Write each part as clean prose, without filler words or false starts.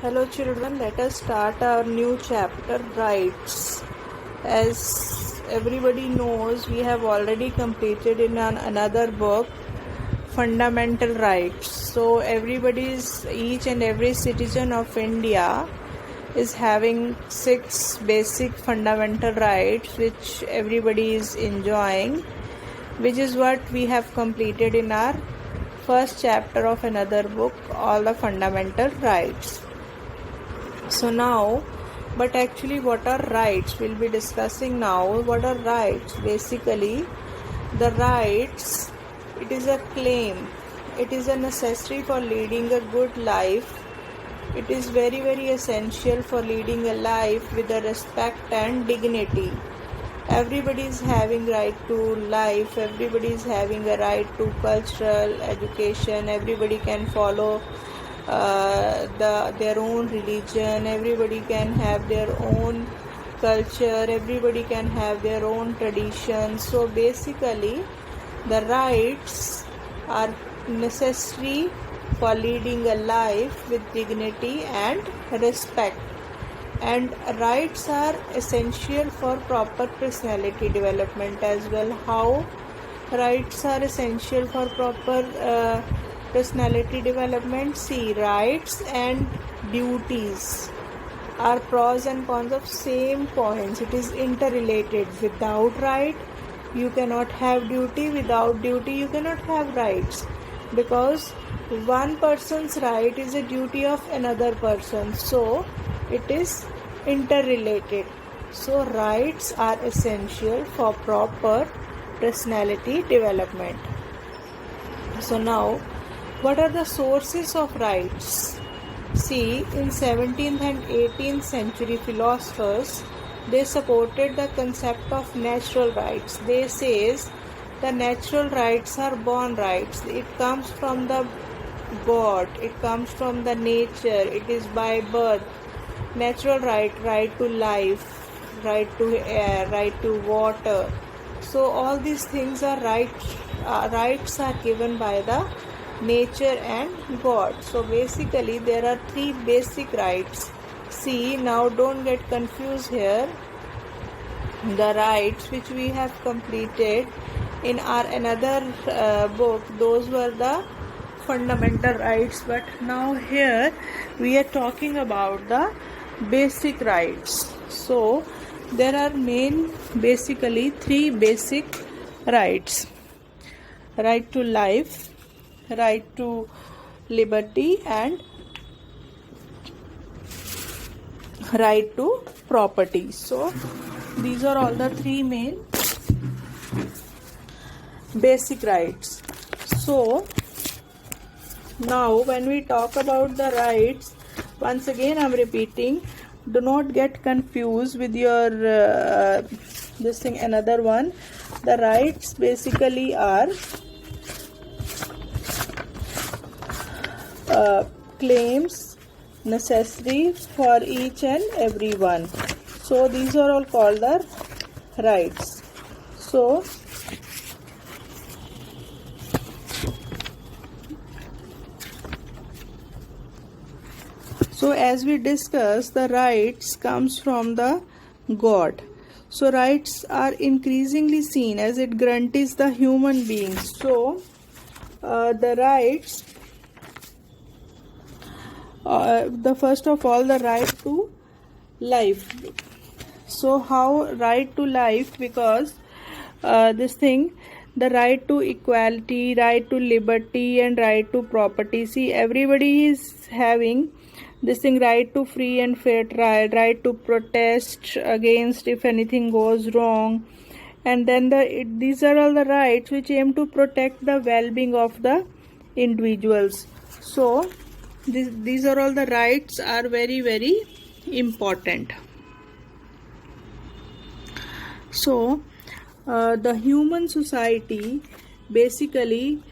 Hello children, let us start our new chapter, rights. As everybody knows, we have already completed in another book, fundamental rights. So each and every citizen of India is having 6 basic fundamental rights which everybody is enjoying, which is what we have completed in our first chapter of another book, all the fundamental rights. So now, but actually what are rights? We'll be discussing now what are rights. Basically, the rights, it is a claim. It is a necessary for leading a good life. It is very, very essential for leading a life with a respect and dignity. Everybody is having right to life. Everybody is having a right to cultural education. Everybody can follow their own religion. Everybody can have their own culture. Everybody can have their own traditions. So basically, the rights are necessary for leading a life with dignity and respect. And rights are essential for proper personality development as well. How rights are essential for proper personality development? See, rights and duties are pros and cons of same coins. It is interrelated. Without right, you cannot have duty. Without duty, you cannot have rights, because one person's right is a duty of another person. So it is interrelated. So rights are essential for proper personality development. So now, what are the sources of rights? See, in 17th and 18th century philosophers, they supported the concept of natural rights. They says the natural rights are born rights. It comes from the God. It comes from the nature. It is by birth. Natural right to life, right to air, right to water. So all these things are rights are given by the nature and God. So basically there are 3 basic rights. See, now don't get confused here. The rights which we have completed in our another book, those were the fundamental rights, but now here we are talking about the basic rights. So there are basically 3 basic rights: right to life, right to liberty, and right to property. So these are all the 3 main basic rights. So now when we talk about the rights, once again I'm repeating, do not get confused with your this thing, another one. The rights basically are claims necessary for each and every one. So these are all called the rights. So as we discussed, the rights comes from the God. So rights are increasingly seen as it guarantees the human beings. So the rights, the first of all, the right to life. So how right to life? Because the right to equality, right to liberty, and right to property. See, everybody is having this thing, right to free and fair trial, right to protest against if anything goes wrong. And then these are all the rights which aim to protect the well-being of the individuals. So these are all the rights are very, very important. So the human society, basically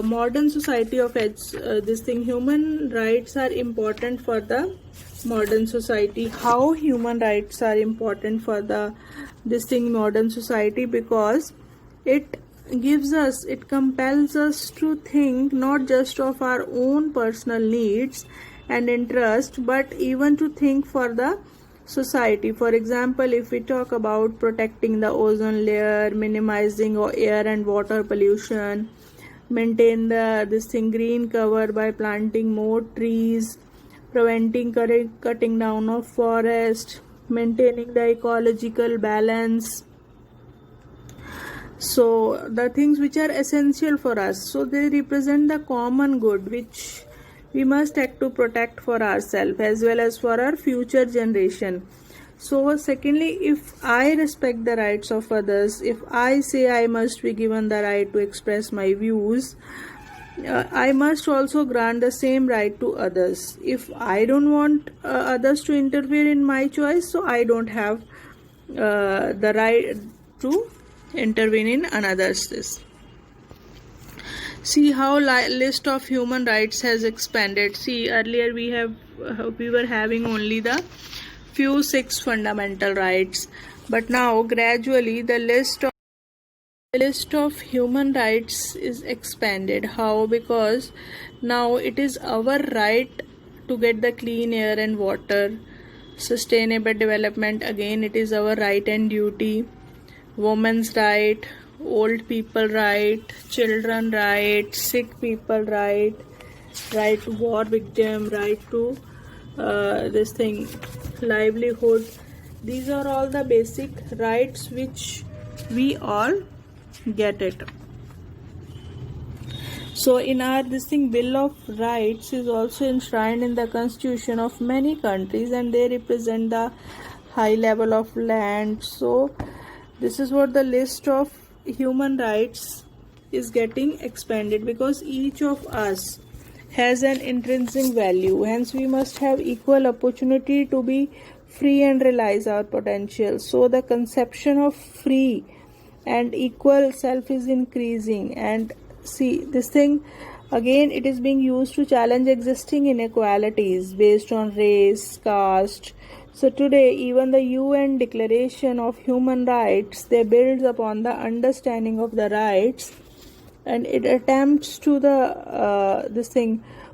modern society of human rights are important for the modern society. How human rights are important for the modern society? Because it compels us to think not just of our own personal needs and interest, but even to think for the society. For example, if we talk about protecting the ozone layer, minimizing air and water pollution, maintain the green cover by planting more trees, preventing cutting down of forest, maintaining the ecological balance. So the things which are essential for us, so they represent the common good which we must act to protect for ourselves as well as for our future generation. So secondly, if I respect the rights of others, if I say I must be given the right to express my views, I must also grant the same right to others. If I don't want others to interfere in my choice, so I don't have the right to intervene in another's. See how list of human rights has expanded. See, earlier we were having only the few 6 fundamental rights, but now gradually the list of human rights is expanded. How? Because now it is our right to get the clean air and water. Sustainable development, again it is our right and duty. Women's right, old people right, children right, sick people right, right to war victim, right to livelihood. These are all the basic rights which we all get it. So in our Bill of Rights is also enshrined in the constitution of many countries, and they represent the high level of land. So this is what the list of human rights is getting expanded, because each of us has an intrinsic value. Hence we must have equal opportunity to be free and realize our potential. So the conception of free and equal self is increasing. And see, this thing again, it is being used to challenge existing inequalities based on race, caste. So today, even the UN Declaration of Human Rights, they builds upon the understanding of the rights, and it attempts to the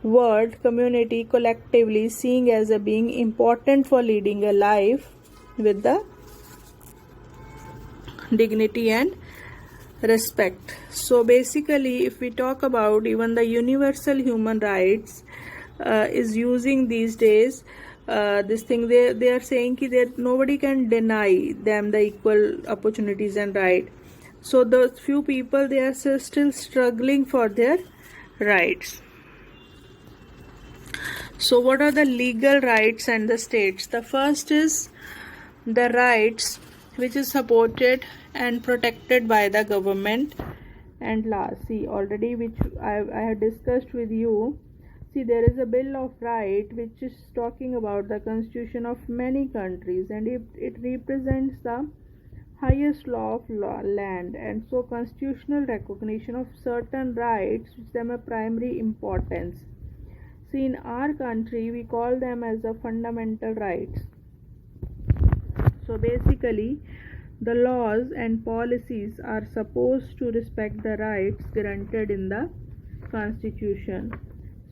world community collectively seeing as a being important for leading a life with the dignity and respect. So basically, if we talk about even the universal human rights is using these days they are saying that nobody can deny them the equal opportunities and right. So those few people, they are still struggling for their rights. So what are the legal rights and the states? The first is the rights which is supported and protected by the government. And last, see, already which I have discussed with you. See, there is a Bill of Rights which is talking about the constitution of many countries, and it represents the highest law of land, and so constitutional recognition of certain rights which them a primary importance. See, in our country we call them as the fundamental rights. So basically, the laws and policies are supposed to respect the rights granted in the Constitution.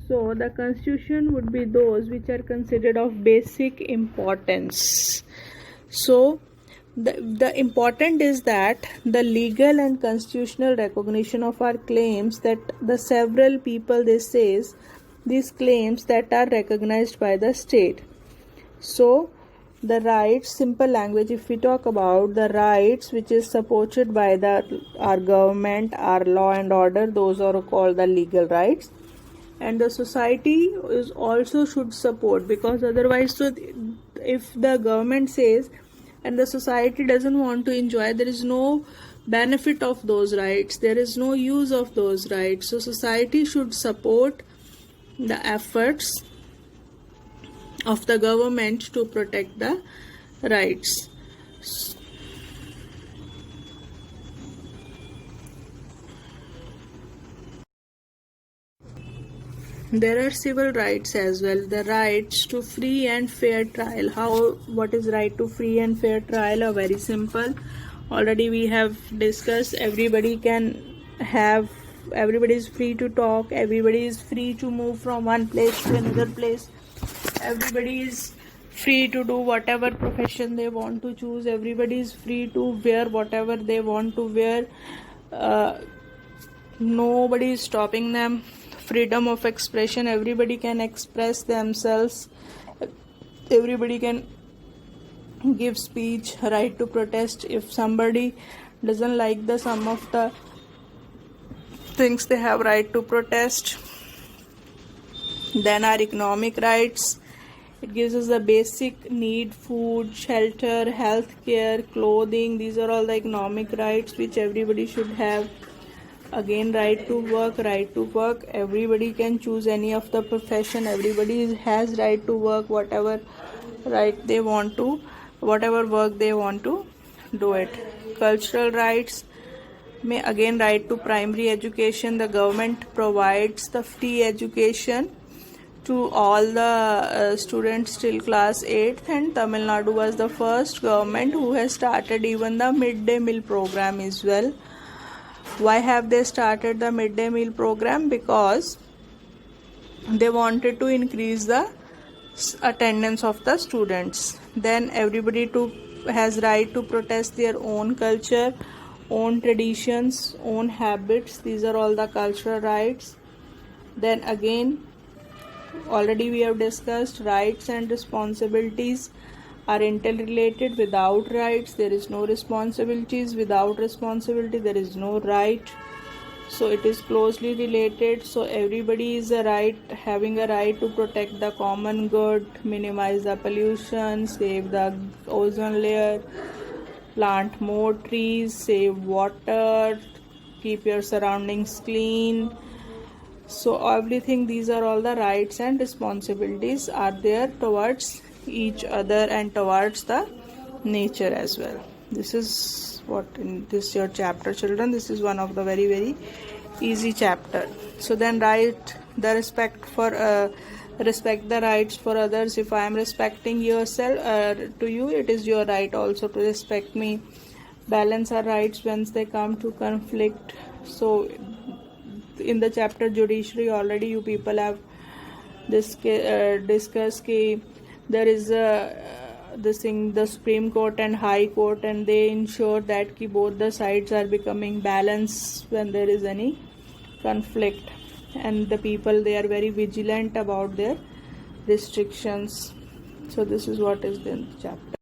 So the Constitution would be those which are considered of basic importance. So the important is that the legal and constitutional recognition of our claims, that the several people, they says these claims that are recognized by the state. So the rights, simple language, if we talk about the rights which is supported by our government, our law and order, those are called the legal rights. And the society is also should support, because otherwise, so if the government says and the society doesn't want to enjoy, there is no benefit of those rights, there is no use of those rights. So society should support the efforts of the government to protect the rights. There are civil rights as well. The rights to free and fair trial. What is right to free and fair trial? Are very simple. Already we have discussed. Everybody is free to talk. Everybody is free to move from one place to another place. everybody is free to do whatever profession they want to choose. Everybody is free to wear whatever they want to wear. Nobody is stopping them. Freedom of expression, everybody can express themselves, everybody can give speech, right to protest. If somebody doesn't like the some of the things, they have right to protest. Then our economic rights, it gives us the basic need: food, shelter, health care, clothing. These are all the economic rights which everybody should have. Again, right to work, everybody can choose any of the profession, everybody has right to work, whatever right they want to, whatever work they want to do it. Cultural rights, may again right to primary education, the government provides the free education to all the students till class 8th, and Tamil Nadu was the first government who has started even the midday meal program as well. Why have they started the midday meal program? Because they wanted to increase the attendance of the students. Then everybody has right to protest their own culture, own traditions, own habits. These are all the cultural rights. Then again, already we have discussed, rights and responsibilities are interrelated. Without rights there is no responsibilities, without responsibility there is no right, so it is closely related. So everybody is having a right to protect the common good, minimize the pollution, save the ozone layer, plant more trees, save water, keep your surroundings clean. So everything, these are all the rights and responsibilities are there towards each other and towards the nature as well. This is what in this your chapter, children. This is one of the very, very easy chapter. So then respect the rights for others. If I am respecting yourself to you, it is your right also to respect me. Balance our rights when they come to conflict. So in the chapter judiciary, already you people have discussed ki there is the Supreme Court and High Court, and they ensure that ki both the sides are becoming balanced when there is any conflict, and the people, they are very vigilant about their restrictions. So this is what is in the chapter.